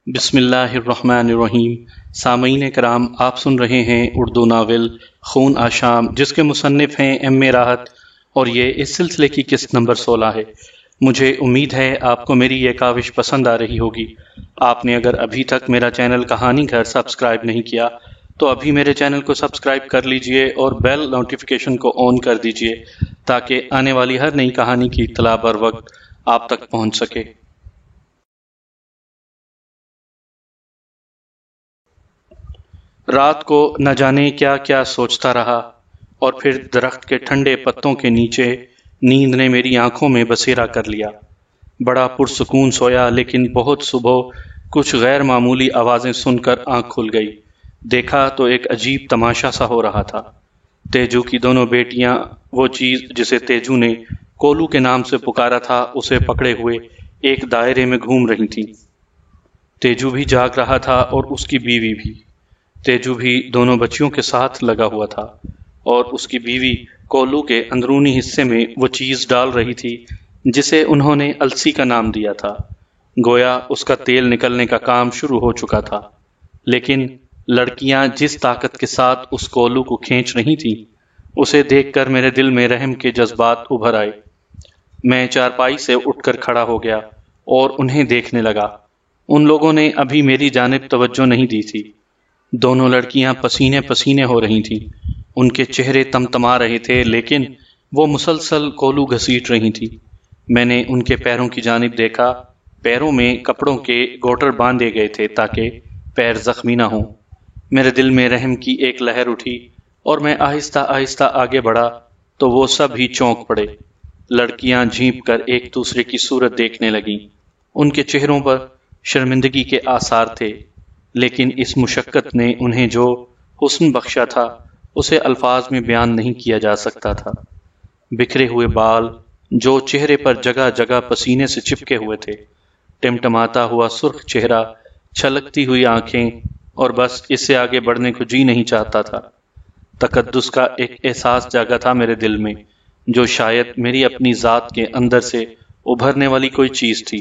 بسم اللہ الرحمن الرحیم۔ سامعین کرام، آپ سن رہے ہیں اردو ناول خون آشام، جس کے مصنف ہیں ایم اے راحت، اور یہ اس سلسلے کی قسط نمبر 16 ہے۔ مجھے امید ہے آپ کو میری یہ کاوش پسند آ رہی ہوگی۔ آپ نے اگر ابھی تک میرا چینل کہانی گھر سبسکرائب نہیں کیا تو ابھی میرے چینل کو سبسکرائب کر لیجئے اور بیل نوٹیفیکیشن کو آن کر دیجئے تاکہ آنے والی ہر نئی کہانی کی اطلاع بر وقت آپ تک پہنچ سکے۔ رات کو نہ جانے کیا کیا سوچتا رہا، اور پھر درخت کے ٹھنڈے پتوں کے نیچے نیند نے میری آنکھوں میں بسیرا کر لیا۔ بڑا پرسکون سویا، لیکن بہت صبح کچھ غیر معمولی آوازیں سن کر آنکھ کھل گئی۔ دیکھا تو ایک عجیب تماشا سا ہو رہا تھا۔ تیجو کی دونوں بیٹیاں وہ چیز جسے تیجو نے کولو کے نام سے پکارا تھا اسے پکڑے ہوئے ایک دائرے میں گھوم رہی تھیں۔ تیجو بھی جاگ رہا تھا اور اس کی بیوی بھی۔ تیجو بھی دونوں بچیوں کے ساتھ لگا ہوا تھا اور اس کی بیوی کولو کے اندرونی حصے میں وہ چیز ڈال رہی تھی جسے انہوں نے السی کا نام دیا تھا۔ گویا اس کا تیل نکلنے کا کام شروع ہو چکا تھا، لیکن لڑکیاں جس طاقت کے ساتھ اس کولو کو کھینچ رہی تھیں اسے دیکھ کر میرے دل میں رحم کے جذبات ابھر آئے۔ میں چارپائی سے اٹھ کر کھڑا ہو گیا اور انہیں دیکھنے لگا۔ ان لوگوں نے ابھی میری جانب توجہ نہیں دی تھی۔ دونوں لڑکیاں پسینے پسینے ہو رہی تھیں، ان کے چہرے تمتما رہے تھے، لیکن وہ مسلسل کولو گھسیٹ رہی تھیں۔ میں نے ان کے پیروں کی جانب دیکھا۔ پیروں میں کپڑوں کے گوٹر باندھے گئے تھے تاکہ پیر زخمی نہ ہوں۔ میرے دل میں رحم کی ایک لہر اٹھی اور میں آہستہ آہستہ آگے بڑھا تو وہ سب ہی چونک پڑے۔ لڑکیاں جھینپ کر ایک دوسرے کی صورت دیکھنے لگیں۔ ان کے چہروں پر شرمندگی کے آثار تھے، لیکن اس مشقت نے انہیں جو حسن بخشا تھا اسے الفاظ میں بیان نہیں کیا جا سکتا تھا۔ بکھرے ہوئے بال جو چہرے پر جگہ جگہ پسینے سے چپکے ہوئے تھے، ٹمٹماتا ہوا سرخ چہرہ، چھلکتی ہوئی آنکھیں، اور بس اس سے آگے بڑھنے کو جی نہیں چاہتا تھا۔ تقدس کا ایک احساس جاگا تھا میرے دل میں، جو شاید میری اپنی ذات کے اندر سے ابھرنے والی کوئی چیز تھی،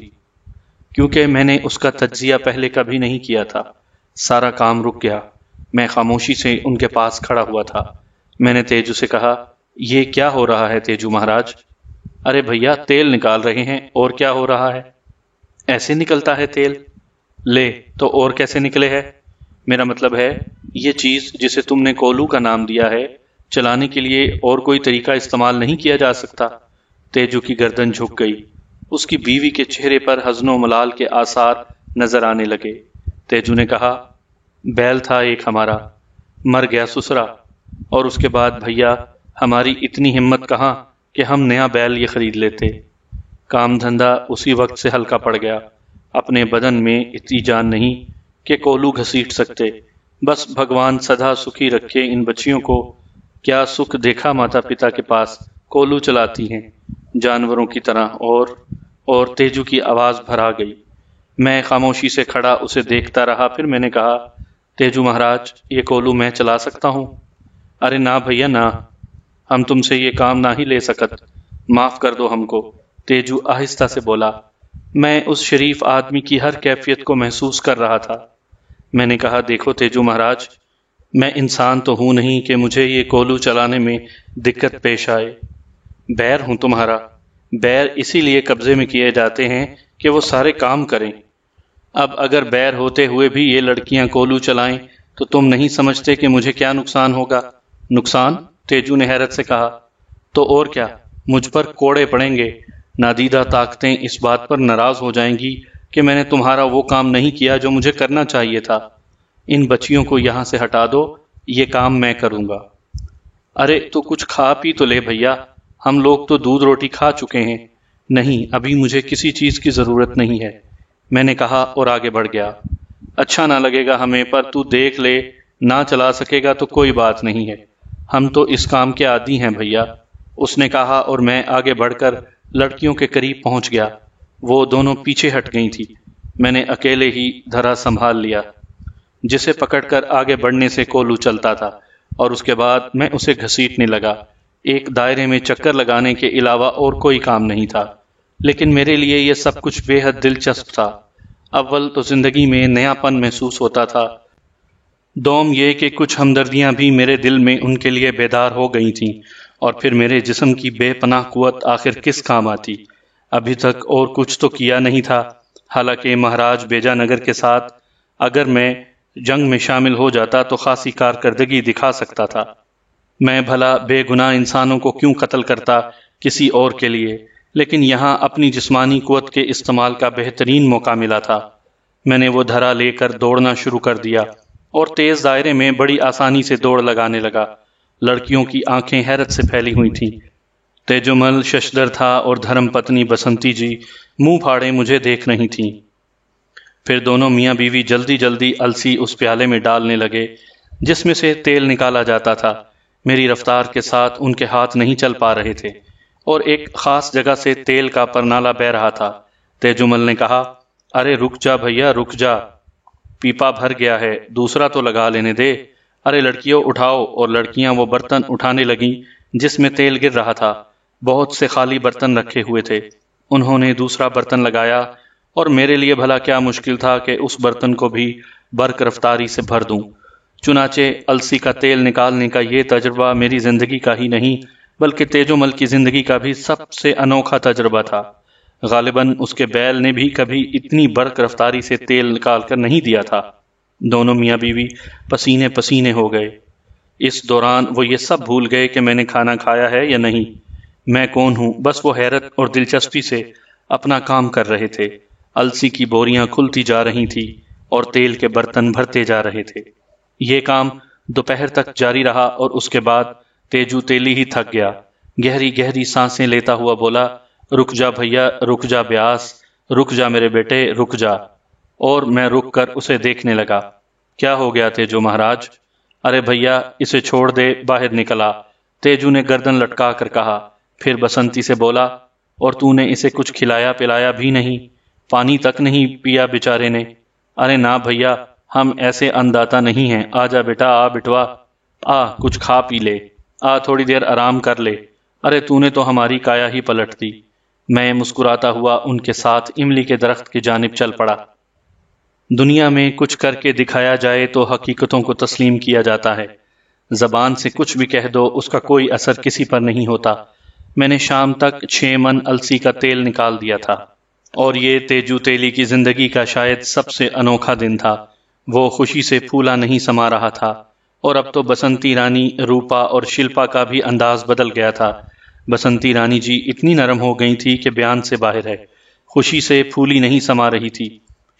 کیونکہ میں نے اس کا تجزیہ پہلے کبھی نہیں کیا تھا۔ سارا کام رک گیا۔ میں خاموشی سے ان کے پاس کھڑا ہوا تھا۔ میں نے تیجو سے کہا، یہ کیا ہو رہا ہے تیجو مہاراج؟ ارے بھیا، تیل نکال رہے ہیں، اور کیا ہو رہا ہے؟ ایسے نکلتا ہے تیل؟ لے تو اور کیسے نکلے ہے؟ میرا مطلب ہے یہ چیز جسے تم نے کولو کا نام دیا ہے، چلانے کے لیے اور کوئی طریقہ استعمال نہیں کیا جا سکتا؟ تیجو کی گردن جھک گئی۔ اس کی بیوی کے چہرے پر حزن و ملال کے آثار نظر آنے لگے۔ تیجو نے کہا، بیل تھا ایک ہمارا، مر گیا سسرا، اور اس کے بعد بھیا ہماری اتنی ہمت کہاں کہ ہم نیا بیل یہ خرید لیتے۔ کام دھندہ اسی وقت سے ہلکا پڑ گیا۔ اپنے بدن میں اتنی جان نہیں کہ کولو گھسیٹ سکتے۔ بس بھگوان سدا سکھی رکھے ان بچیوں کو۔ کیا سکھ دیکھا ماتا پتا کے پاس کولو چلاتی ہیں جانوروں کی طرح، اور تیجو کی آواز بھر آ گئی۔ میں خاموشی سے کھڑا اسے دیکھتا رہا۔ پھر میں نے کہا، تیجو مہاراج، یہ کولو میں چلا سکتا ہوں؟ ارے نہ بھیا نہ، ہم تم سے یہ کام نہ ہی لے سکت، معاف کر دو ہم کو، تیجو آہستہ سے بولا۔ میں اس شریف آدمی کی ہر کیفیت کو محسوس کر رہا تھا۔ میں نے کہا، دیکھو تیجو مہاراج، میں انسان تو ہوں نہیں کہ مجھے یہ کولو چلانے میں دقت پیش آئے۔ بیر ہوں تمہارا۔ بیر اسی لیے قبضے میں کیے جاتے ہیں کہ وہ سارے کام کریں۔ اب اگر بیر ہوتے ہوئے بھی یہ لڑکیاں کولو چلائیں تو تم نہیں سمجھتے کہ مجھے کیا نقصان ہوگا؟ نقصان؟ تیجو نے حیرت سے کہا۔ تو اور کیا، مجھ پر کوڑے پڑیں گے۔ نادیدہ طاقتیں اس بات پر ناراض ہو جائیں گی کہ میں نے تمہارا وہ کام نہیں کیا جو مجھے کرنا چاہیے تھا۔ ان بچیوں کو یہاں سے ہٹا دو، یہ کام میں کروں گا۔ ارے تو کچھ کھا پی تو لے بھیا، ہم لوگ تو دودھ روٹی کھا چکے ہیں۔ نہیں، ابھی مجھے کسی چیز کی ضرورت نہیں ہے، میں نے کہا اور آگے بڑھ گیا۔ اچھا نہ لگے گا ہمیں، پر تو دیکھ لے، نہ چلا سکے گا تو کوئی بات نہیں ہے، ہم تو اس کام کے عادی ہیں بھیا، اس نے کہا، اور میں آگے بڑھ کر لڑکیوں کے قریب پہنچ گیا۔ وہ دونوں پیچھے ہٹ گئی تھی۔ میں نے اکیلے ہی دھرا سنبھال لیا، جسے پکڑ کر آگے بڑھنے سے کولو چلتا تھا، اور اس کے بعد میں اسے گھسیٹنے لگا۔ ایک دائرے میں چکر لگانے کے علاوہ اور کوئی کام نہیں تھا، لیکن میرے لیے یہ سب کچھ بے حد دلچسپ تھا۔ اول تو زندگی میں نیا پن محسوس ہوتا تھا، دوم یہ کہ کچھ ہمدردیاں بھی میرے دل میں ان کے لیے بیدار ہو گئی تھیں، اور پھر میرے جسم کی بے پناہ قوت آخر کس کام آتی؟ ابھی تک اور کچھ تو کیا نہیں تھا، حالانکہ مہاراج بیجا نگر کے ساتھ اگر میں جنگ میں شامل ہو جاتا تو خاصی کارکردگی دکھا سکتا تھا۔ میں بھلا بے گناہ انسانوں کو کیوں قتل کرتا کسی اور کے لیے؟ لیکن یہاں اپنی جسمانی قوت کے استعمال کا بہترین موقع ملا تھا۔ میں نے وہ دھرا لے کر دوڑنا شروع کر دیا اور تیز دائرے میں بڑی آسانی سے دوڑ لگانے لگا۔ لڑکیوں کی آنکھیں حیرت سے پھیلی ہوئی تھیں۔ تیجمل ششدر تھا اور دھرم پتنی بسنتی جی منہ پھاڑے مجھے دیکھ رہی تھیں۔ پھر دونوں میاں بیوی جلدی جلدی السی اس پیالے میں ڈالنے لگے جس میں سے تیل نکالا جاتا تھا۔ میری رفتار کے ساتھ ان کے ہاتھ نہیں چل پا رہے تھے اور ایک خاص جگہ سے تیل کا پرنالہ بہہ رہا تھا۔ تیجمل نے کہا، ارے رک جا بھیا رک جا، پیپا بھر گیا ہے، دوسرا تو لگا لینے دے۔ ارے لڑکیوں اٹھاؤ، اور لڑکیاں وہ برتن اٹھانے لگیں جس میں تیل گر رہا تھا۔ بہت سے خالی برتن رکھے ہوئے تھے۔ انہوں نے دوسرا برتن لگایا اور میرے لیے بھلا کیا مشکل تھا کہ اس برتن کو بھی برق رفتاری سے بھر دوں۔ چنانچہ السی کا تیل نکالنے کا یہ تجربہ میری زندگی کا ہی نہیں بلکہ تیجمل کی زندگی کا بھی سب سے انوکھا تجربہ تھا۔ غالباً اس کے بیل نے بھی کبھی اتنی برق رفتاری سے تیل نکال کر نہیں دیا تھا۔ دونوں میاں بیوی پسینے پسینے ہو گئے۔ اس دوران وہ یہ سب بھول گئے کہ میں نے کھانا کھایا ہے یا نہیں، میں کون ہوں، بس وہ حیرت اور دلچسپی سے اپنا کام کر رہے تھے۔ السی کی بوریاں کھلتی جا رہی تھی اور تیل کے برتن بھرتے جا رہے تھے۔ یہ کام دوپہر تک جاری رہا اور اس کے بعد تیجو تیلی ہی تھک گیا۔ گہری گہری سانسیں لیتا ہوا بولا، رک جا بھیا رک جا بیاس، رک جا میرے بیٹے رک جا۔ اور میں رک کر اسے دیکھنے لگا۔ کیا ہو گیا تیجو مہاراج؟ ارے بھیا اسے چھوڑ دے، باہر نکلا، تیجو نے گردن لٹکا کر کہا۔ پھر بسنتی سے بولا، اور تو نے اسے کچھ کھلایا پلایا بھی نہیں، پانی تک نہیں پیا بیچارے نے۔ ارے نہ بھیا، ہم ایسے انداتا نہیں ہیں، آ جا بیٹا، آ بٹوا، آ کچھ کھا پی لے، آ تھوڑی دیر آرام کر لے۔ ارے تو نے تو ہماری کایا ہی پلٹ دی۔ میں مسکراتا ہوا ان کے ساتھ املی کے درخت کی جانب چل پڑا۔ دنیا میں کچھ کر کے دکھایا جائے تو حقیقتوں کو تسلیم کیا جاتا ہے، زبان سے کچھ بھی کہہ دو اس کا کوئی اثر کسی پر نہیں ہوتا۔ میں نے شام تک 6 من السی کا تیل نکال دیا تھا، اور یہ تیجو تیلی کی زندگی کا شاید سب سے انوکھا دن تھا۔ وہ خوشی سے پھولا نہیں سما رہا تھا، اور اب تو بسنتی رانی، روپا اور شلپا کا بھی انداز بدل گیا تھا۔ بسنتی رانی جی اتنی نرم ہو گئی تھی کہ بیان سے باہر ہے، خوشی سے پھولی نہیں سما رہی تھی۔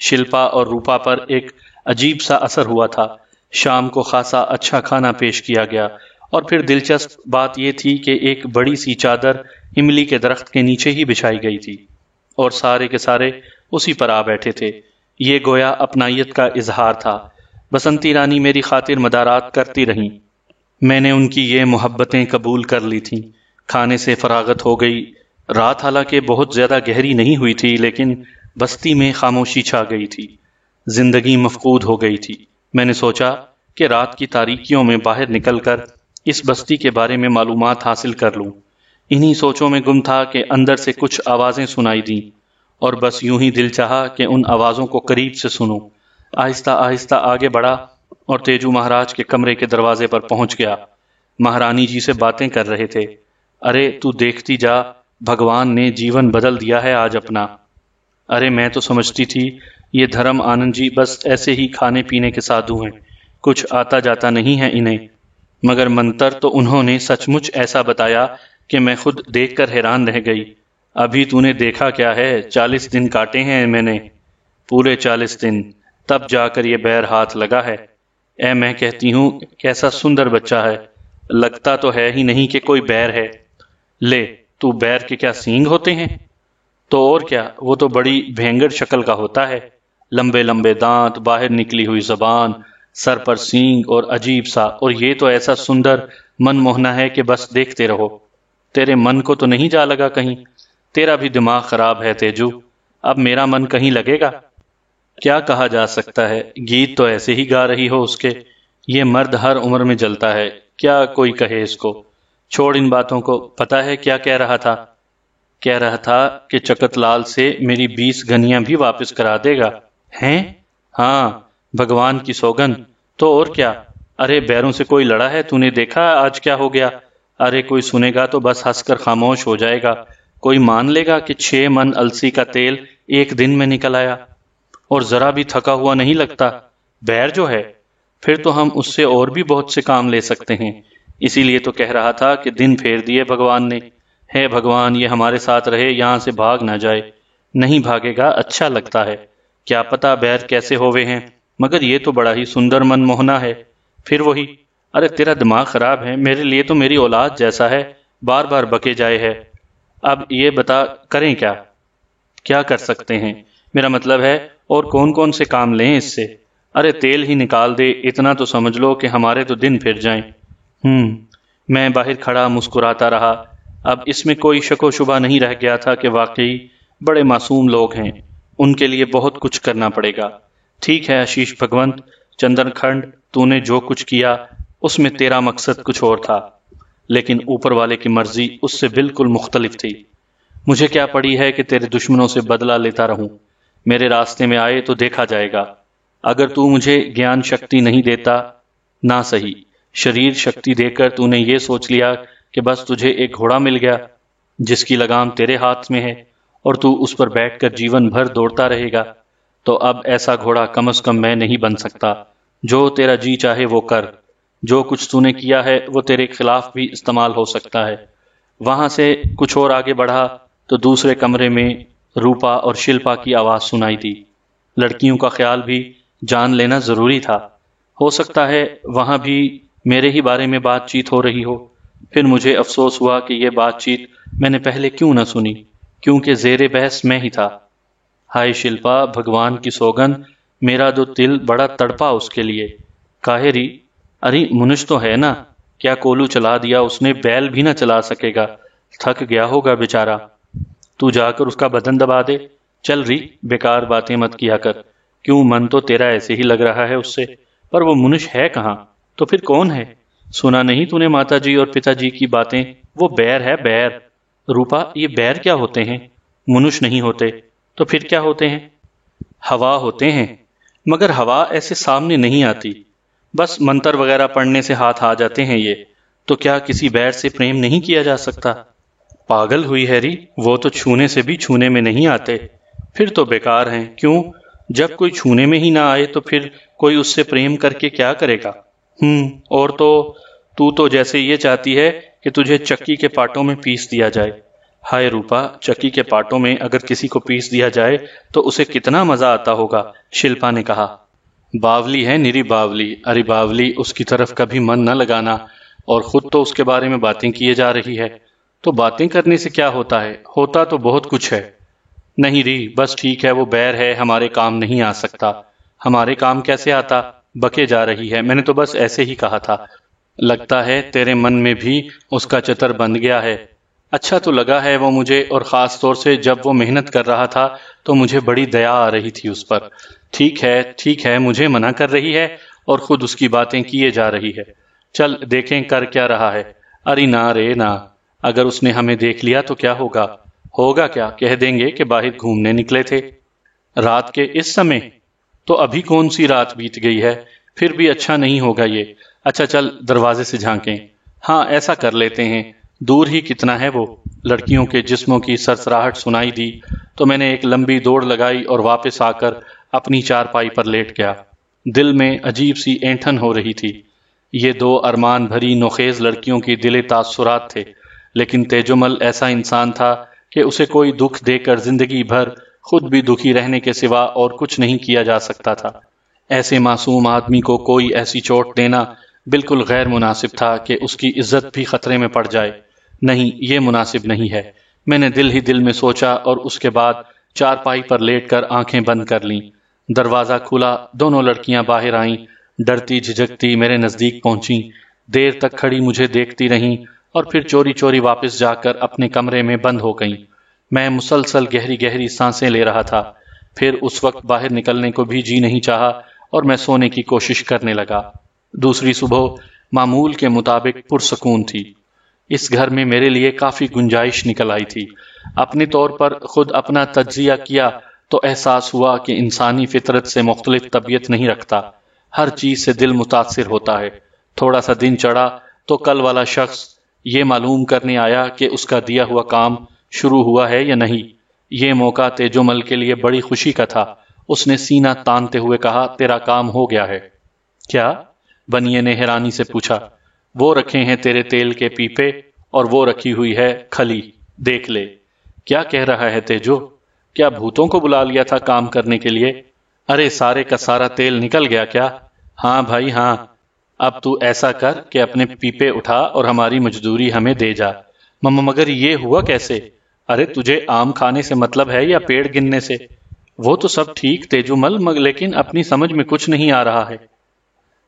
شلپا اور روپا پر ایک عجیب سا اثر ہوا تھا۔ شام کو خاصا اچھا کھانا پیش کیا گیا، اور پھر دلچسپ بات یہ تھی کہ ایک بڑی سی چادر املی کے درخت کے نیچے ہی بچھائی گئی تھی، اور سارے کے سارے اسی پر آ بیٹھے تھے۔ یہ گویا اپنائیت کا اظہار تھا۔ بسنتی رانی میری خاطر مدارات کرتی رہیں، میں نے ان کی یہ محبتیں قبول کر لی تھیں۔ کھانے سے فراغت ہو گئی۔ رات حالانکہ بہت زیادہ گہری نہیں ہوئی تھی، لیکن بستی میں خاموشی چھا گئی تھی، زندگی مفقود ہو گئی تھی۔ میں نے سوچا کہ رات کی تاریکیوں میں باہر نکل کر اس بستی کے بارے میں معلومات حاصل کر لوں۔ انہی سوچوں میں گم تھا کہ اندر سے کچھ آوازیں سنائی دیں، اور بس یوں ہی دل چاہا کہ ان آوازوں کو قریب سے سنوں۔ آہستہ آہستہ آگے بڑھا اور تیجو مہاراج کے کمرے کے دروازے پر پہنچ گیا۔ مہارانی جی سے باتیں کر رہے تھے۔ ارے تو دیکھتی جا، بھگوان نے جیون بدل دیا ہے آج اپنا۔ ارے میں تو سمجھتی تھی یہ دھرم آنند جی بس ایسے ہی کھانے پینے کے سادھو ہیں، کچھ آتا جاتا نہیں ہے انہیں، مگر منتر تو انہوں نے سچ مچ ایسا بتایا کہ میں خود دیکھ کر حیران رہ گئی۔ ابھی تو نے دیکھا کیا ہے، 40 دن کاٹے ہیں میں نے، پورے 40 دن، تب جا کر یہ بیر ہاتھ لگا ہے۔ اے میں کہتی ہوں کیسا سندر بچہ ہے، لگتا تو ہے ہی نہیں کہ کوئی بیر ہے۔ لے تو بیر کے کیا سینگ ہوتے ہیں؟ تو اور کیا، وہ تو بڑی بھینگڑ شکل کا ہوتا ہے، لمبے لمبے دانت، باہر نکلی ہوئی زبان، سر پر سینگ اور عجیب سا، اور یہ تو ایسا سندر من موہنا ہے کہ بس دیکھتے رہو۔ تیرے من کو تو نہیں جا لگا کہیں؟ تیرا بھی دماغ خراب ہے تیجو، اب میرا من کہیں لگے گا؟ کیا کہا جا سکتا ہے، گیت تو ایسے ہی گا رہی ہو اس کے۔ یہ مرد ہر عمر میں جلتا ہے، کیا کوئی کہے اس کو۔ چھوڑ ان باتوں کو، پتا ہے کیا کہہ رہا تھا؟ کہہ رہا تھا کہ چکت لال سے میری 20 گھنیاں بھی واپس کرا دے گا۔ ہیں؟ ہاں، بھگوان کی سوگن، تو اور کیا؟ ارے بیروں سے کوئی لڑا ہے؟ تو نے دیکھا آج کیا ہو گیا؟ ارے کوئی سنے گا تو بس ہنس کر خاموش ہو جائے گا۔ کوئی مان لے گا کہ 6 من السی کا تیل ایک دن میں نکل آیا؟ اور ذرا بھی تھکا ہوا نہیں لگتا؟ بیر جو ہے، پھر تو ہم اس سے اور بھی بہت سے کام لے سکتے ہیں۔ اسی لیے تو کہہ رہا تھا کہ دن پھیر دیے بھگوان نے۔ ہے بھگوان یہ ہمارے ساتھ رہے، یہاں سے بھاگ نہ جائے۔ نہیں بھاگے گا، اچھا لگتا ہے۔ کیا پتا بیر کیسے ہوئے ہیں، مگر یہ تو بڑا ہی سندر من موہنا ہے۔ پھر وہی، ارے تیرا دماغ خراب ہے، میرے لیے تو میری اولاد جیسا ہے، بار بار بکے جائے ہے۔ اب یہ بتا کریں کیا؟ کیا کر سکتے ہیں؟ میرا مطلب ہے اور کون کون سے کام لیں اس سے؟ ارے تیل ہی نکال دے، اتنا تو سمجھ لو کہ ہمارے تو دن پھر جائیں۔ میں باہر کھڑا مسکراتا رہا۔ اب اس میں کوئی شک و شبہ نہیں رہ گیا تھا کہ واقعی بڑے معصوم لوگ ہیں، ان کے لیے بہت کچھ کرنا پڑے گا۔ ٹھیک ہے آشیش بھگونت چندر کھنڈ، تو نے جو کچھ کیا اس میں تیرا مقصد کچھ اور تھا، لیکن اوپر والے کی مرضی اس سے بالکل مختلف تھی۔ مجھے کیا پڑی ہے کہ تیرے دشمنوں سے بدلہ لیتا رہوں؟ میرے راستے میں آئے تو دیکھا جائے گا۔ اگر تو مجھے گیان شکتی نہیں دیتا، نہ صحیح شریر شکتی دے کر تو نے یہ سوچ لیا کہ بس تجھے ایک گھوڑا مل گیا جس کی لگام تیرے ہاتھ میں ہے اور تو اس پر بیٹھ کر جیون بھر دوڑتا رہے گا، تو اب ایسا گھوڑا کم از کم میں نہیں بن سکتا۔ جو تیرا جی چاہے وہ کر، جو کچھ تو نے کیا ہے وہ تیرے خلاف بھی استعمال ہو سکتا ہے۔ وہاں سے کچھ اور آگے بڑھا تو دوسرے کمرے میں روپا اور شلپا کی آواز سنائی دی۔ لڑکیوں کا خیال بھی جان لینا ضروری تھا، ہو سکتا ہے وہاں بھی میرے ہی بارے میں بات چیت ہو رہی ہو۔ پھر مجھے افسوس ہوا کہ یہ بات چیت میں نے پہلے کیوں نہ سنی، کیونکہ زیر بحث میں ہی تھا۔ ہائے شلپا، بھگوان کی سوگن، میرا تو دل بڑا تڑپا اس کے لیے۔ کاہری، ارے منش تو ہے نا، کیا کولو چلا دیا اس نے، بیل بھی نہ چلا سکے گا، تھک گیا ہوگا بیچارہ۔ تو جا کر اس کا بدن دبا دے۔ چل رہی، بیکار باتیں مت کیا کر، کیوں من تو تیرا ایسے ہی لگ رہا ہے اس سے، پر وہ منش ہے کہاں؟ تو پھر کون ہے؟ سنا نہیں تو نے ماتا جی اور پتا جی کی باتیں؟ وہ بیر ہے، بیر۔ روپا، یہ بیر کیا ہوتے ہیں؟ منش نہیں ہوتے تو پھر کیا ہوتے ہیں؟ ہوا ہوتے ہیں، مگر ہوا ایسے سامنے نہیں آتی، بس منتر وغیرہ پڑھنے سے ہاتھ آ جاتے ہیں یہ۔ تو کیا کسی بیر سے پریم نہیں کیا جا سکتا؟ پاگل ہوئی ہیری، وہ تو چھونے سے بھی چھونے میں نہیں آتے، پھر تو بیکار ہیں۔ کیوں؟ جب کوئی چھونے میں ہی نہ آئے تو پھر کوئی اس سے پریم کر کے کیا کرے گا؟ اور تو جیسے یہ چاہتی ہے کہ تجھے چکی کے پاٹوں میں پیس دیا جائے۔ ہائے روپا، چکی کے پاٹوں میں اگر کسی کو پیس دیا جائے تو اسے کتنا مزہ آتا ہوگا، شلپا نے کہا۔ باولی ہے، نری باولی۔ ارے باولی، اس کی طرف کبھی من نہ لگانا، اور خود تو اس کے بارے میں باتیں کیے جا رہی ہے۔ تو باتیں کرنے سے کیا ہوتا ہے؟ ہوتا تو بہت کچھ ہے۔ نہیں ری، بس ٹھیک ہے، وہ بیر ہے، ہمارے کام نہیں آ سکتا۔ ہمارے کام کیسے آتا؟ بکے جا رہی ہے، میں نے تو بس ایسے ہی کہا تھا۔ لگتا ہے تیرے من میں بھی اس کا چتر بند گیا ہے۔ اچھا تو لگا ہے وہ مجھے، اور خاص طور سے جب وہ محنت کر رہا تھا تو مجھے بڑی دیا آ رہی تھی اس پر۔ ٹھیک ہے، مجھے منع کر رہی ہے اور خود اس کی باتیں کیے جا رہی ہے۔ چل دیکھیں کر کیا رہا ہے۔ ارے نہ رے نہ، اگر اس نے ہمیں دیکھ لیا تو کیا ہوگا؟ ہوگا کیا، کہہ دیں گے کہ باہر گھومنے نکلے تھے۔ رات کے اس سمے؟ تو ابھی کون سی رات بیت گئی ہے، پھر بھی اچھا نہیں ہوگا یہ۔ اچھا چل دروازے سے جھانکیں۔ ہاں ایسا کر لیتے ہیں، دور ہی کتنا ہے وہ۔ لڑکیوں کے جسموں کی سرسراہٹ سنائی دی تو میں نے ایک لمبی دوڑ لگائی اور واپس آ کر اپنی چارپائی پر لیٹ گیا۔ دل میں عجیب سی اینٹھن ہو رہی تھی۔ یہ دو ارمان بھری نوخیز لڑکیوں کی دلی تاثرات تھے، لیکن تیجمل ایسا انسان تھا کہ اسے کوئی دکھ دے کر زندگی بھر خود بھی دکھی رہنے کے سوا اور کچھ نہیں کیا جا سکتا تھا۔ ایسے معصوم آدمی کو کوئی ایسی چوٹ دینا بالکل غیر مناسب تھا کہ اس کی عزت بھی خطرے میں پڑ جائے۔ نہیں، یہ مناسب نہیں ہے، میں نے دل ہی دل میں سوچا، اور اس کے بعد چارپائی پر لیٹ کر آنکھیں بند کر لیں۔ دروازہ کھلا، دونوں لڑکیاں باہر آئیں، ڈرتی جھجکتی میرے نزدیک پہنچیں، دیر تک کھڑی مجھے دیکھتی رہیں اور پھر چوری چوری واپس جا کر اپنے کمرے میں بند ہو گئیں۔ میں مسلسل گہری گہری سانسیں لے رہا تھا، پھر اس وقت باہر نکلنے کو بھی جی نہیں چاہا اور میں سونے کی کوشش کرنے لگا۔ دوسری صبح معمول کے مطابق پرسکون تھی۔ اس گھر میں میرے لیے کافی گنجائش نکل آئی تھی۔ اپنے طور پر خود اپنا تجزیہ کیا تو احساس ہوا کہ انسانی فطرت سے مختلف طبیعت نہیں رکھتا، ہر چیز سے دل متاثر ہوتا ہے۔ تھوڑا سا دن چڑھا تو کل والا شخص یہ معلوم کرنے آیا کہ اس کا دیا ہوا کام شروع ہوا ہے یا نہیں۔ یہ موقع تیجومل کے لیے بڑی خوشی کا تھا۔ اس نے سینہ تانتے ہوئے کہا، تیرا کام ہو گیا ہے۔ کیا؟ بنیے نے حیرانی سے پوچھا۔ وہ رکھے ہیں تیرے تیل کے پیپے اور وہ رکھی ہوئی ہے کھلی، دیکھ لے۔ کیا کہہ رہا ہے تیجو؟ کیا بھوتوں کو بلا لیا تھا کام کرنے کے لیے؟ ارے سارے کا سارا تیل نکل گیا کیا؟ ہاں بھائی ہاں۔ اب تو ایسا کر کہ اپنے پیپے اٹھا اور ہماری مزدوری ہمیں دے جا۔ مگر یہ ہوا کیسے؟ ارے تجھے آم کھانے سے مطلب ہے یا پیڑ گننے سے؟ وہ تو سب ٹھیک تیجومل، لیکن اپنی سمجھ میں کچھ نہیں آ رہا ہے۔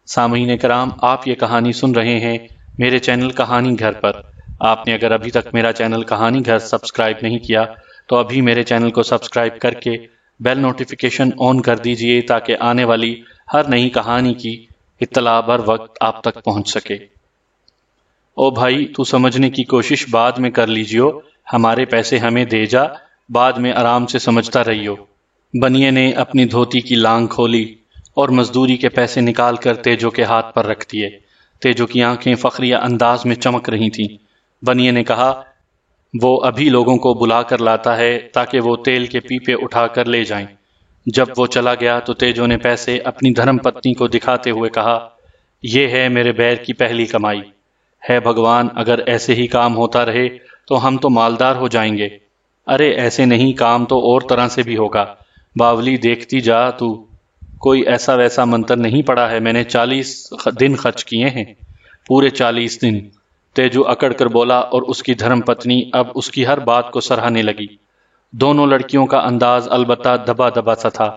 سامعین کرام، آپ یہ کہانی سن رہے ہیں میرے چینل کہانی گھر پر۔ آپ نے اگر ابھی تک میرا چینل کہانی گھر سبسکرائب نہیں کیا تو ابھی میرے چینل کو سبسکرائب کر کے بیل نوٹیفیکیشن آن کر دیجئے تاکہ آنے والی ہر نئی کہانی کی اطلاع بر وقت آپ تک پہنچ سکے۔ او بھائی، تو سمجھنے کی کوشش بعد میں کر لیجیو، ہمارے پیسے ہمیں دے جا، بعد میں آرام سے سمجھتا رہیو۔ بنیے نے اپنی دھوتی کی لانگ کھولی اور مزدوری کے پیسے نکال کر تیجو کے ہاتھ پر رکھ دیے۔ تیجو کی آنکھیں فخریہ انداز میں چمک رہی تھیں۔ بنیے نے کہا، وہ ابھی لوگوں کو بلا کر لاتا ہے تاکہ وہ تیل کے پیپے اٹھا کر لے جائیں۔ جب وہ چلا گیا تو تیجو نے پیسے اپنی دھرم پتنی کو دکھاتے ہوئے کہا، یہ ہے میرے بیر کی پہلی کمائی۔ ہے بھگوان، اگر ایسے ہی کام ہوتا رہے تو ہم تو مالدار ہو جائیں گے۔ ارے ایسے نہیں، کام تو اور طرح سے بھی ہوگا۔ باولی دیکھتی جا تو، کوئی ایسا ویسا منتر نہیں پڑا ہے، میں نے 40 دن خرچ کیے ہیں، پورے 40 دن۔ تیجو اکڑ کر بولا اور اس کی دھرم پتنی اب اس کی ہر بات کو سراہنے لگی۔ دونوں لڑکیوں کا انداز البتہ دبا دبا سا تھا۔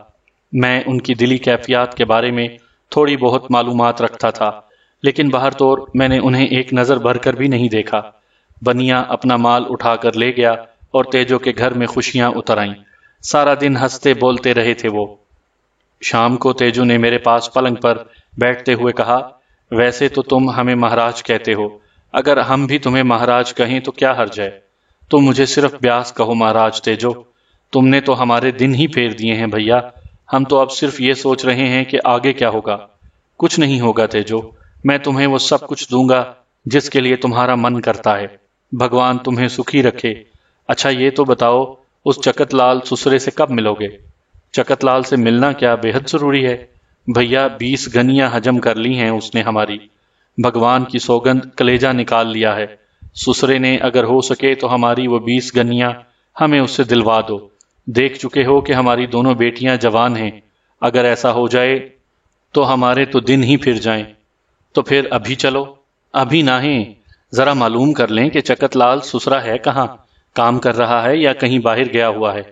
میں ان کی دلی کیفیات کے بارے میں تھوڑی بہت معلومات رکھتا تھا، لیکن باہر طور میں نے انہیں ایک نظر بھر کر بھی نہیں دیکھا۔ بنیا اپنا مال اٹھا کر لے گیا اور تیجو کے گھر میں خوشیاں اتر آئیں۔ سارا دن ہنستے بولتے رہے تھے وہ۔ شام کو تیجو نے میرے پاس پلنگ پر بیٹھتے ہوئے کہا، ویسے تو تم ہمیں مہاراج کہتے ہو، اگر ہم بھی تمہیں مہاراج کہیں تو کیا حرج ہے؟ تم مجھے صرف بیاس کہو مہاراج تیجو۔ تم نے تو ہمارے دن ہی پھیر دیے ہیں بھیا، ہم تو اب صرف یہ سوچ رہے ہیں کہ آگے کیا ہوگا۔ کچھ نہیں ہوگا تیجو، میں تمہیں وہ سب کچھ دوں گا جس کے لیے تمہارا من کرتا ہے۔ بھگوان تمہیں سکھی رکھے۔ اچھا یہ تو بتاؤ، اس چکت لال سسرے سے کب ملو گے؟ چکت لال سے ملنا کیا بے حد ضروری ہے بھیا، 20 گنیاں حجم کر لی ہیں اس نے ہماری۔ بھگوان کی سوگند، کلیجہ نکال لیا ہے۔ سسرے نے اگر ہو سکے تو ہماری وہ 20 گنیاں ہمیں اس سے دلوا دو۔ دیکھ چکے ہو کہ ہماری دونوں بیٹیاں جوان ہیں، اگر ایسا ہو جائے تو ہمارے تو دن ہی پھر جائیں۔ تو پھر ابھی چلو۔ ابھی نہ ہیں، ذرا معلوم کر لیں کہ چکت لال سسرا ہے کہاں، کام کر رہا ہے یا کہیں باہر گیا ہوا ہے۔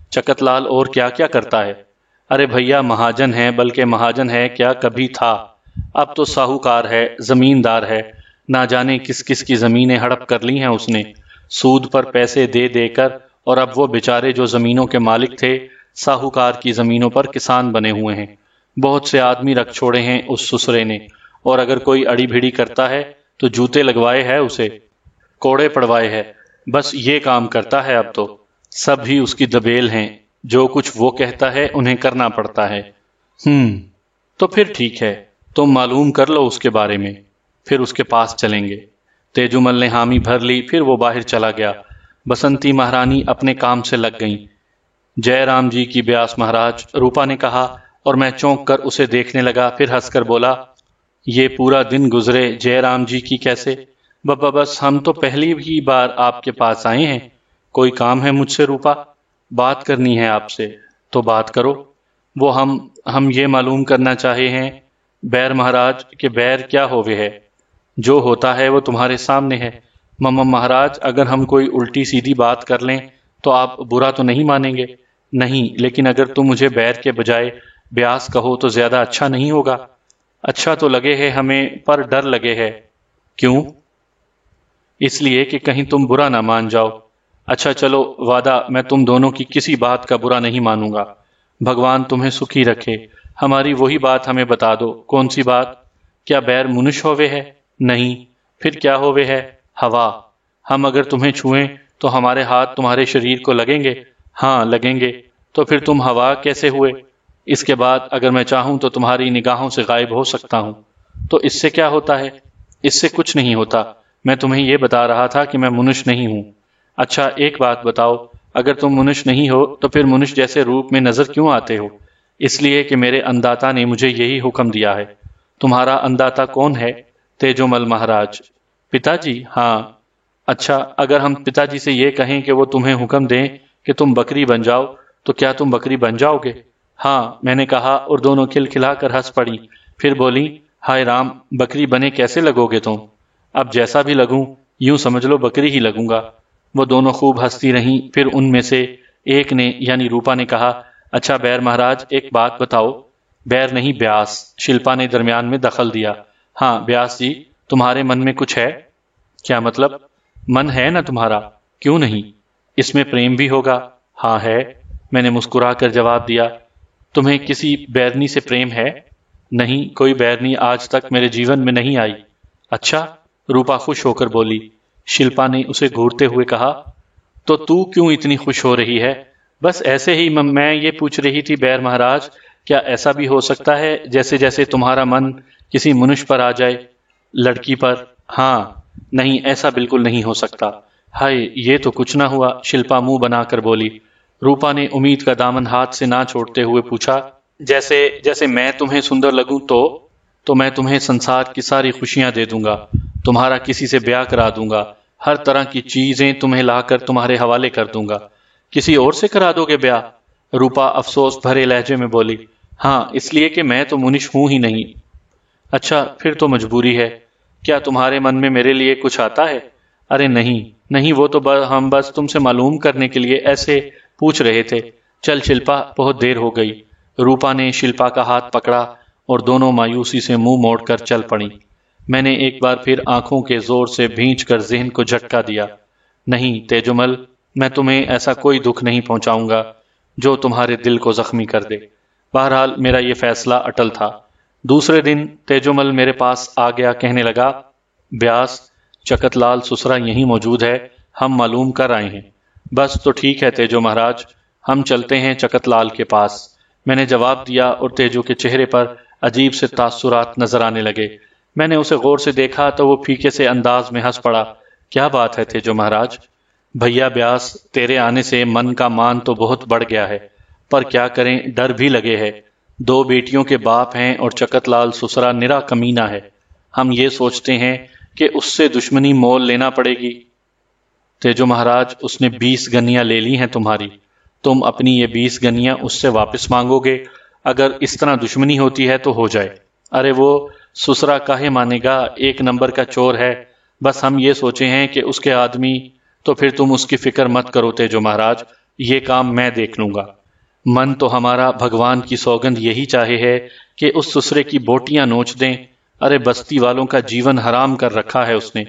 چکت لال اور کیا کیا کرتا ہے؟ ارے بھیا مہاجن ہے، بلکہ مہاجن ہے کیا، کبھی تھا، اب تو ساہوکار ہے، زمیندار ہے۔ نہ جانے کس کس کی زمینیں ہڑپ کر لی ہیں اس نے، سود پر پیسے دے دے کر، اور اب وہ بیچارے جو زمینوں کے مالک تھے ساہوکار کی زمینوں پر کسان بنے ہوئے ہیں۔ بہت سے آدمی رکھ چھوڑے ہیں اس سسرے نے، اور اگر کوئی اڑی بھیڑی کرتا ہے تو جوتے لگوائے ہے اسے، کوڑے پڑوائے ہے، بس یہ کام کرتا ہے اب تو۔ سب ہی اس کی دبیل ہیں، جو کچھ وہ کہتا ہے انہیں کرنا پڑتا ہے۔ تو پھر ٹھیک ہے، تم معلوم کر لو اس کے بارے میں، پھر اس کے پاس چلیں گے۔ تیجومل نے حامی بھر لی، پھر وہ باہر چلا گیا۔ بسنتی مہرانی اپنے کام سے لگ گئیں۔ جے رام جی کی بیاس مہاراج، روپا نے کہا، اور میں چونک کر اسے دیکھنے لگا، پھر ہنس کر بولا، یہ پورا دن گزرے جے رام جی کی کیسے؟ بس ہم تو پہلی ہی بار آپ کے پاس آئے ہیں۔ کوئی کام ہے مجھ سے روپا؟ بات کرنی ہے آپ سے تو بات کرو۔ وہ ہم یہ معلوم کرنا چاہے ہیں بیر مہاراج کہ بیر کیا ہوئے ہے؟ جو ہوتا ہے وہ تمہارے سامنے ہے۔ مہاراج، اگر ہم کوئی الٹی سیدھی بات کر لیں تو آپ برا تو نہیں مانیں گے؟ نہیں، لیکن اگر تم مجھے بیر کے بجائے بیاس کہو تو زیادہ اچھا نہیں ہوگا؟ اچھا تو لگے ہے ہمیں، پر ڈر لگے ہے۔ کیوں؟ اس لیے کہ کہیں تم برا نہ مان جاؤ۔ اچھا چلو، وعدہ، میں تم دونوں کی کسی بات کا برا نہیں مانوں گا۔ بھگوان تمہیں سکھی رکھے۔ ہماری وہی بات ہمیں بتا دو۔ کون سی بات؟ کیا بیر منش ہوئے ہے؟ نہیں، پھر کیا ہوئے ہے؟ ہوا۔ ہم اگر تمہیں چھوئیں تو ہمارے ہاتھ تمہارے شریر کو لگیں گے؟ ہاں لگیں گے۔ تو پھر تم ہوا کیسے ہوئے؟ اس کے بعد اگر میں چاہوں تو تمہاری نگاہوں سے غائب ہو سکتا ہوں۔ تو اس سے کیا ہوتا ہے؟ اس سے کچھ نہیں ہوتا، میں تمہیں یہ بتا رہا تھا کہ میں منش نہیں ہوں۔ اچھا ایک بات بتاؤ، اگر تم منش نہیں ہو تو پھر منش جیسے روپ میں نظر کیوں آتے ہو؟ اس لیے کہ میرے انداتا نے مجھے یہی حکم دیا ہے۔ تمہارا انداتا کون ہے؟ تیجومل مہاراج۔ پتا جی؟ ہاں۔ اچھا اگر ہم پتا جی سے یہ کہیں کہ وہ تمہیں حکم دیں کہ تم بکری بن جاؤ تو کیا تم بکری بن جاؤ گے؟ ہاں، میں نے کہا اور دونوں کھلکھلا کر ہنس پڑی، پھر بولی ہائے رام، بکری بنے کیسے لگو گے تم؟ اب جیسا بھی لگوں، یوں سمجھ لو بکری ہی لگوں گا۔ وہ دونوں خوب ہنستی رہیں، پھر ان میں سے ایک نے یعنی روپا نے کہا اچھا بیر مہاراج ایک بات بتاؤ۔ بیر نہیں بیاس، شلپا نے درمیان میں دخل دیا۔ ہاں بیاس جی، تمہارے من میں کچھ ہے؟ کیا مطلب؟ من ہے نا تمہارا، کیوں نہیں؟ اس میں پریم بھی ہوگا۔ ہاں ہے، میں نے مسکرا کر جواب دیا۔ تمہیں کسی بیرنی سے پریم ہے؟ نہیں، کوئی بیرنی آج تک میرے جیون میں نہیں آئی۔ اچھا، روپا خوش ہو کر بولی۔ شلپا نے اسے گھورتے ہوئے کہا تو کیوں اتنی خوش ہو رہی ہے؟ بس ایسے ہی میں یہ پوچھ رہی تھی بیر مہاراج، کیا ایسا بھی ہو سکتا ہے جیسے جیسے تمہارا من کسی منش پر آ جائے، لڑکی پر؟ ہاں، نہیں ایسا بالکل نہیں ہو سکتا۔ ہائے یہ تو کچھ نہ ہوا، شلپا منہ بنا کر بولی۔ روپا نے امید کا دامن ہاتھ سے نہ چھوڑتے ہوئے پوچھا جیسے میں تمہیں سندر لگوں تو میں تمہیں سنسار کی ساری خوشیاں دے دوں گا، تمہارا کسی سے بیاہ کرا دوں گا، ہر طرح کی چیزیں تمہیں لا کر تمہارے حوالے کر دوں گا۔ کسی اور سے کرا دو گے بیاہ؟ روپا افسوس بھرے لہجے میں بولی۔ ہاں، اس لیے کہ میں تو منش ہوں ہی نہیں۔ اچھا پھر تو مجبوری ہے۔ کیا تمہارے من میں میرے لیے کچھ آتا ہے؟ ارے نہیں، وہ تو ہم بس تم سے معلوم کرنے کے لیے ایسے پوچھ رہے تھے۔ چل شلپا، بہت دیر ہو گئی۔ روپا نے شلپا کا ہاتھ پکڑا اور دونوں مایوسی سے منہ موڑ کر چل پڑیں۔ میں نے ایک بار پھر آنکھوں کے زور سے بھینچ کر ذہن کو جھٹکا دیا۔ نہیں تیجومل، میں تمہیں ایسا کوئی دکھ نہیں پہنچاؤں گا جو تمہارے دل کو زخمی کر دے۔ بہرحال میرا یہ فیصلہ اٹل تھا۔ دوسرے دن تیجومل میرے پاس آ گیا، کہنے لگا بیاس، چکت لال سسرا یہیں موجود ہے، ہم معلوم کر آئے ہیں۔ بس تو ٹھیک ہے تیجو مہاراج، ہم چلتے ہیں چکت لال کے پاس۔ میں نے جواب دیا اور تیجو کے چہرے پر عجیب سے تاثرات نظر آنے لگے۔ میں نے اسے غور سے دیکھا تو وہ پھیکے سے انداز میں ہنس پڑا۔ کیا بات ہے تیجو مہاراج؟ بھیا بیاس، تیرے آنے سے من کا مان تو بہت بڑھ گیا ہے، پر کیا کریں، ڈر بھی لگے ہے۔ 2 بیٹیوں کے باپ ہیں اور چکت لال سسرا نرا کمینہ ہے۔ ہم یہ سوچتے ہیں کہ اس سے دشمنی مول لینا پڑے گی۔ تیجو مہاراج، اس نے 20 گنیاں لے لی ہیں تمہاری، تم اپنی یہ 20 گنیاں اس سے واپس مانگو گے؟ اگر اس طرح دشمنی ہوتی ہے تو ہو جائے۔ ارے وہ سسرا کاہے مانے گا، 1 نمبر کا چور ہے، بس ہم یہ سوچے ہیں کہ اس کے آدمی، تو پھر تم اس کی فکر مت کرو تیجو مہاراج، یہ کام میں دیکھ لوں گا۔ من تو ہمارا بھگوان کی سوگند یہی چاہے ہے کہ اس سسرے کی بوٹیاں نوچ دیں۔ ارے بستی والوں کا جیون حرام کر رکھا ہے اس نے،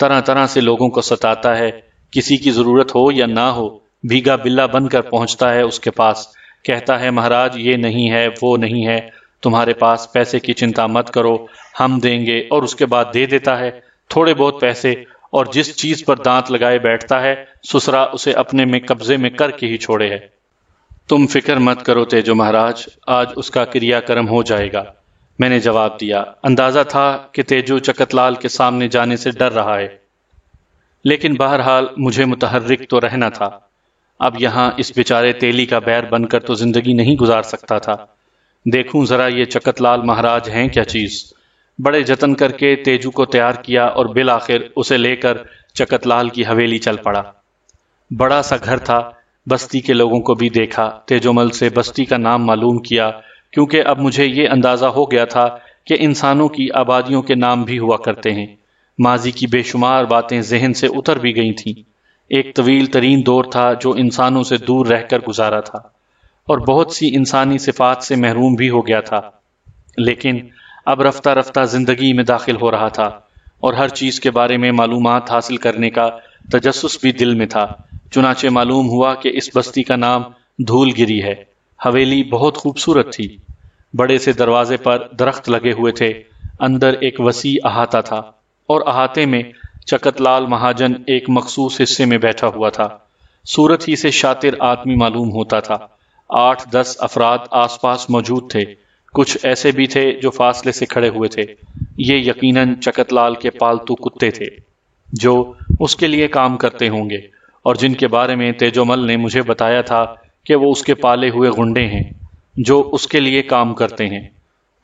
طرح طرح سے لوگوں کو ستاتا ہے، کسی کی ضرورت ہو یا نہ ہو، بھیگا بلا بن کر پہنچتا ہے اس کے پاس، کہتا ہے مہاراج یہ نہیں ہے وہ نہیں ہے، تمہارے پاس پیسے کی چنتا مت کرو، ہم دیں گے، اور اس کے بعد دے دیتا ہے تھوڑے بہت پیسے، اور جس چیز پر دانت لگائے بیٹھتا ہے سسرا اسے اپنے میں قبضے میں کر کے ہی چھوڑے ہے۔ تم فکر مت کرو تیجو مہاراج، آج اس کا کریا کرم ہو جائے گا۔ میں نے جواب دیا۔ اندازہ تھا کہ تیجو چکت لال کے سامنے جانے سے ڈر رہا ہے، لیکن بہرحال مجھے متحرک تو رہنا تھا۔ اب یہاں اس بیچارے تیلی کا بیر بن کر تو زندگی نہیں گزار سکتا تھا۔ دیکھوں ذرا یہ چکت لال مہاراج ہیں کیا چیز۔ بڑے جتن کر کے تیجو کو تیار کیا اور بالآخر اسے لے کر چکت لال کی حویلی چل پڑا۔ بڑا سا گھر تھا، بستی کے لوگوں کو بھی دیکھا، تیجومل سے بستی کا نام معلوم کیا، کیونکہ اب مجھے یہ اندازہ ہو گیا تھا کہ انسانوں کی آبادیوں کے نام بھی ہوا کرتے ہیں۔ ماضی کی بے شمار باتیں ذہن سے اتر بھی گئی تھیں۔ ایک طویل ترین دور تھا جو انسانوں سے دور رہ کر گزارا تھا اور بہت سی انسانی صفات سے محروم بھی ہو گیا تھا، لیکن اب رفتہ رفتہ زندگی میں داخل ہو رہا تھا اور ہر چیز کے بارے میں معلومات حاصل کرنے کا تجسس بھی دل میں تھا۔ چنانچہ معلوم ہوا کہ اس بستی کا نام دھول گری ہے۔ حویلی بہت خوبصورت تھی، بڑے سے دروازے پر درخت لگے ہوئے تھے، اندر ایک وسیع احاطہ تھا اور احاطے میں چکت لال مہاجن ایک مخصوص حصے میں بیٹھا ہوا تھا۔ صورت ہی سے شاطر آدمی معلوم ہوتا تھا۔ 8-10 افراد آس پاس موجود تھے، کچھ ایسے بھی تھے جو فاصلے سے کھڑے ہوئے تھے۔ یہ یقیناً چکت لال کے پالتو کتے تھے جو اس کے لیے کام کرتے ہوں گے، اور جن کے بارے میں تیجومل نے مجھے بتایا تھا کہ وہ اس کے پالے ہوئے غنڈے ہیں جو اس کے لیے کام کرتے ہیں۔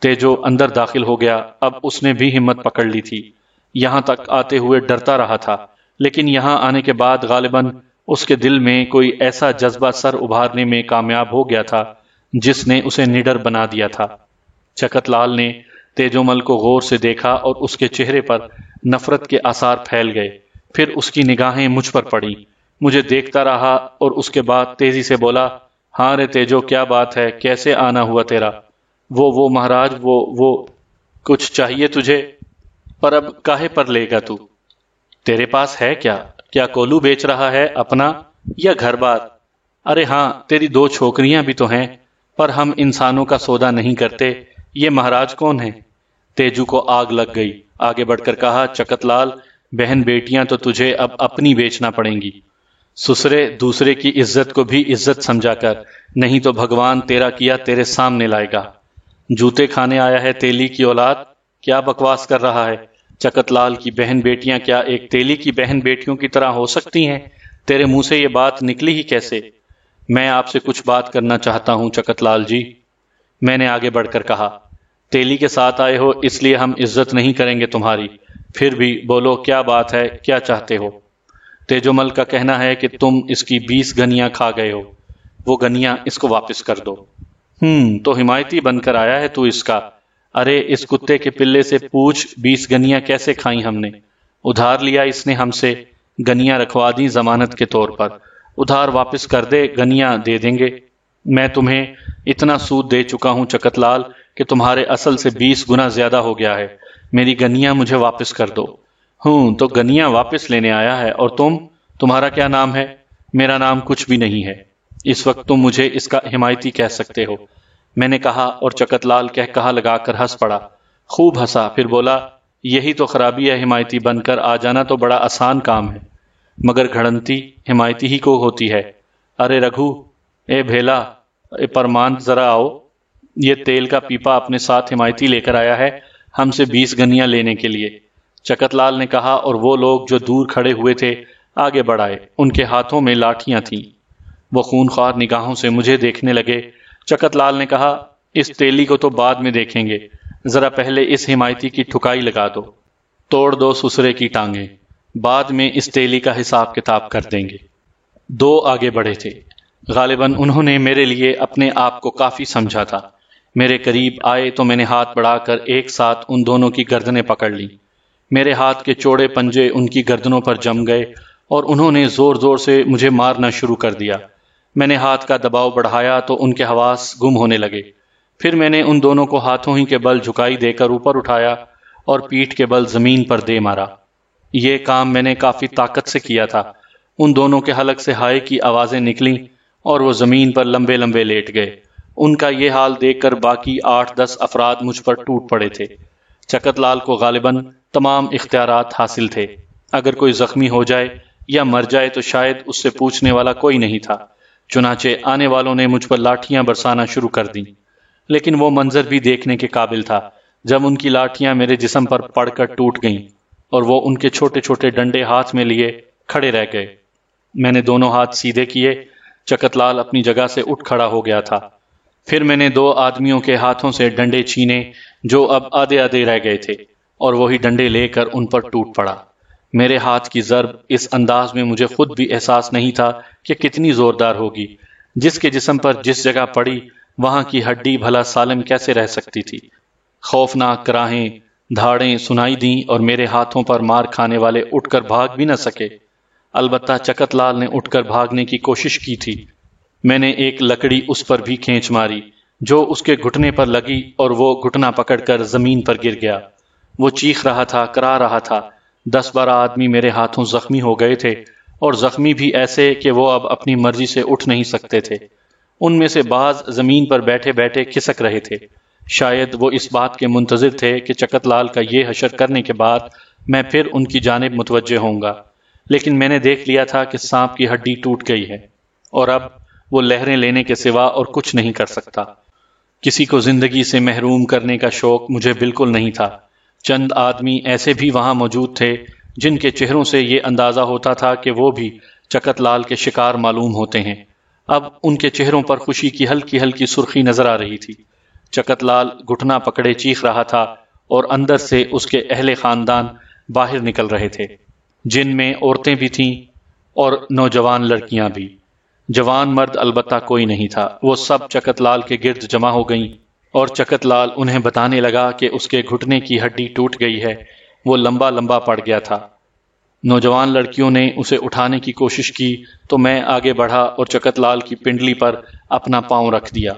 تیجو اندر داخل ہو گیا۔ اب اس نے بھی ہمت پکڑ لی تھی۔ یہاں تک آتے ہوئے ڈرتا رہا تھا، لیکن یہاں آنے کے بعد غالباً اس کے دل میں کوئی ایسا جذبہ سر ابھارنے میں کامیاب ہو گیا تھا جس نے اسے نڈر بنا دیا تھا۔ چکت لال نے تیجومل کو غور سے دیکھا اور اس کے چہرے پر نفرت کے آثار پھیل گئے۔ پھر اس کی نگاہیں مجھ پر پڑی، مجھے دیکھتا رہا اور اس کے بعد تیزی سے بولا، ہاں رے تیجو، کیا بات ہے؟ کیسے آنا ہوا تیرا؟ وہ مہاراج، وہ کچھ چاہیے تجھے؟ پر اب کاہے پر لے گا تو؟ تیرے پاس ہے کیا کولو بیچ رہا ہے اپنا یا گھر بار؟ ارے ہاں، تیری 2 چھوکریاں بھی تو ہیں، پر ہم انسانوں کا سودا نہیں کرتے۔ یہ مہاراج کون ہے؟ تیجو کو آگ لگ گئی، آگے بڑھ کر کہا، چکت لال، بہن بیٹیاں تو تجھے اب اپنی بیچنا پڑیں گی۔ سسرے، دوسرے کی عزت کو بھی عزت سمجھا کر، نہیں تو بھگوان تیرا کیا تیرے سامنے لائے گا۔ جوتے کھانے آیا ہے تیلی کی اولاد، کیا بکواس کر رہا ہے؟ چکت لال کی بہن بیٹیاں کیا ایک تیلی کی بہن بیٹیوں کی طرح ہو سکتی ہیں؟ تیرے منہ سے یہ بات نکلی ہی کیسے؟ میں آپ سے کچھ بات کرنا چاہتا ہوں چکت لال جی، میں نے آگے بڑھ کر کہا۔ تیلی کے ساتھ آئے ہو اس لیے ہم عزت نہیں کریں گے تمہاری، پھر بھی بولو کیا بات ہے، کیا چاہتے ہو؟ تیجومل کا کہنا ہے کہ تم اس کی 20 گنیاں کھا گئے ہو، وہ گنیاں اس کو واپس کر دو۔ تو حمایتی بن کر آیا ہے تو اس کا؟ ارے اس کتے کے پلے سے پوچھ 20 گنیاں کیسے کھائیں ہم نے؟ ادھار لیا اس نے ہم سے، گنیاں رکھوا دی ضمانت کے طور پر، ادھار واپس کر دے، گنیاں دے دیں گے۔ میں تمہیں اتنا سود دے چکا ہوں چکت لال کہ تمہارے اصل سے 20 گنا زیادہ ہو گیا ہے، میری گنیاں مجھے واپس کر دو۔ تو گنیاں واپس لینے آیا ہے، اور تمہارا کیا نام ہے؟ میرا نام کچھ بھی نہیں ہے، اس وقت تم مجھے اس کا حمایتی کہہ سکتے ہو، میں نے کہا، اور چکت لال کہا لگا کر ہنس پڑا، خوب ہنسا، پھر بولا، یہی تو خرابی ہے، حمایتی بن کر آ جانا تو بڑا آسان کام ہے، مگر گھڑنتی حمایتی ہی کو ہوتی ہے۔ ارے رگھو، اے بھیلا، اے پرمان، ذرا آؤ، یہ تیل کا پیپا اپنے ساتھ حمایتی لے کر آیا ہے ہم سے 20 گنیاں لینے کے لیے، چکت لال نے کہا، اور وہ لوگ جو دور کھڑے ہوئے تھے آگے بڑھائے، ان کے ہاتھوں میں لاٹھیاں تھیں۔ وہ خونخوار نگاہوں سے مجھے دیکھنے لگے۔ چکت لال نے کہا، اس تیلی کو تو بعد میں دیکھیں گے، ذرا پہلے اس حمایتی کی ٹھکائی لگا دو، توڑ دو سسرے کی ٹانگیں، بعد میں اس تیلی کا حساب کتاب کر دیں گے۔ 2 آگے بڑھے تھے، غالباً انہوں نے میرے لیے اپنے آپ کو کافی سمجھا تھا۔ میرے قریب آئے تو میں نے ہاتھ بڑھا کر ایک ساتھ ان دونوں کی گردنیں پکڑ لی۔ میرے ہاتھ کے چوڑے پنجے ان کی گردنوں پر جم گئے اور انہوں نے زور زور سے مجھے مارنا شروع کر دیا۔ میں نے ہاتھ کا دباؤ بڑھایا تو ان کے حواس گم ہونے لگے۔ پھر میں نے ان دونوں کو ہاتھوں ہی کے بل جھکائی دے کر اوپر اٹھایا اور پیٹھ کے بل زمین پر دے مارا۔ یہ کام میں نے کافی طاقت سے کیا تھا۔ ان دونوں کے حلق سے ہائے کی آوازیں نکلیں اور وہ زمین پر لمبے لمبے لیٹ گئے۔ ان کا یہ حال دیکھ کر باقی 8-10 افراد مجھ پر ٹوٹ پڑے تھے۔ چکت لال کو غالباً تمام اختیارات حاصل تھے، اگر کوئی زخمی ہو جائے یا مر جائے تو شاید اس سے پوچھنے والا کوئی نہیں تھا۔ چنانچہ آنے والوں نے مجھ پر لاٹھیاں برسانا شروع کر دیں، لیکن وہ منظر بھی دیکھنے کے قابل تھا جب ان کی لاٹھیاں میرے جسم پر پڑ کر ٹوٹ گئیں اور وہ ان کے چھوٹے چھوٹے ڈنڈے ہاتھ میں لیے کھڑے رہ گئے۔ میں نے دونوں ہاتھ سیدھے کیے، چکت لال اپنی جگہ سے اٹھ کھڑا ہو گیا تھا۔ پھر میں نے 2 آدمیوں کے ہاتھوں سے ڈنڈے چھینے جو اب آدھے آدھے رہ گئے تھے، اور وہی ڈنڈے لے کر ان پر ٹوٹ پڑا۔ میرے ہاتھ کی ضرب اس انداز میں مجھے خود بھی احساس نہیں تھا کہ کتنی زوردار ہوگی۔ جس کے جسم پر جس جگہ پڑی وہاں کی ہڈی بھلا سالم کیسے رہ سکتی تھی؟ خوفناک کراہیں، دھاڑیں سنائی دیں اور میرے ہاتھوں پر مار کھانے والے اٹھ کر بھاگ بھی نہ سکے۔ البتہ چکت لال نے اٹھ کر بھاگنے کی کوشش کی تھی۔ میں نے ایک لکڑی اس پر بھی کھینچ ماری جو اس کے گھٹنے پر لگی اور وہ گھٹنا پکڑ کر زمین پر گر گیا۔ وہ چیخ رہا تھا، کرا رہا تھا۔ 10-12 آدمی میرے ہاتھوں زخمی ہو گئے تھے، اور زخمی بھی ایسے کہ وہ اب اپنی مرضی سے اٹھ نہیں سکتے تھے۔ ان میں سے بعض زمین پر بیٹھے بیٹھے کھسک رہے تھے۔ شاید وہ اس بات کے منتظر تھے کہ چکت لال کا یہ حشر کرنے کے بعد میں پھر ان کی جانب متوجہ ہوں گا، لیکن میں نے دیکھ لیا تھا کہ سانپ کی ہڈی ٹوٹ گئی ہے، اور اب وہ لہریں لینے کے سوا اور کچھ نہیں کر سکتا۔ کسی کو زندگی سے محروم کرنے کا شوق مجھے بالکل نہیں تھا۔ چند آدمی ایسے بھی وہاں موجود تھے جن کے چہروں سے یہ اندازہ ہوتا تھا کہ وہ بھی چکت لال کے شکار معلوم ہوتے ہیں۔ اب ان کے چہروں پر خوشی کی ہلکی ہلکی سرخی نظر آ رہی تھی۔ چکت لال گھٹنا پکڑے چیخ رہا تھا اور اندر سے اس کے اہل خاندان باہر نکل رہے تھے، جن میں عورتیں بھی تھیں اور نوجوان لڑکیاں بھی۔ جوان مرد البتہ کوئی نہیں تھا۔ وہ سب چکت لال کے گرد جمع ہو گئیں اور چکت لال انہیں بتانے لگا کہ اس کے گھٹنے کی ہڈی ٹوٹ گئی ہے، وہ لمبا لمبا پڑ گیا تھا۔ نوجوان لڑکیوں نے اسے اٹھانے کی کوشش کی تو میں آگے بڑھا اور چکت لال کی پنڈلی پر اپنا پاؤں رکھ دیا۔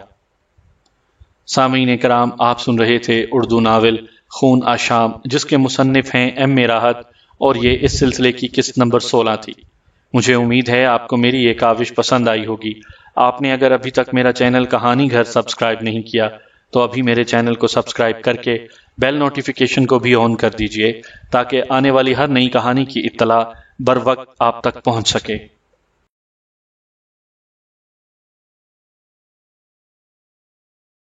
سامعین کرام، آپ سن رہے تھے اردو ناول خون آشام، جس کے مصنف ہیں ایم اے راحت، اور یہ اس سلسلے کی قسط نمبر 16 تھی۔ مجھے امید ہے آپ کو میری یہ کاوش پسند آئی ہوگی۔ آپ نے اگر ابھی تک میرا چینل کہانی گھر سبسکرائب نہیں کیا تو ابھی میرے چینل کو سبسکرائب کر کے بیل نوٹیفیکیشن کو بھی آن کر دیجئے تاکہ آنے والی ہر نئی کہانی کی اطلاع بر وقت آپ تک پہنچ سکے۔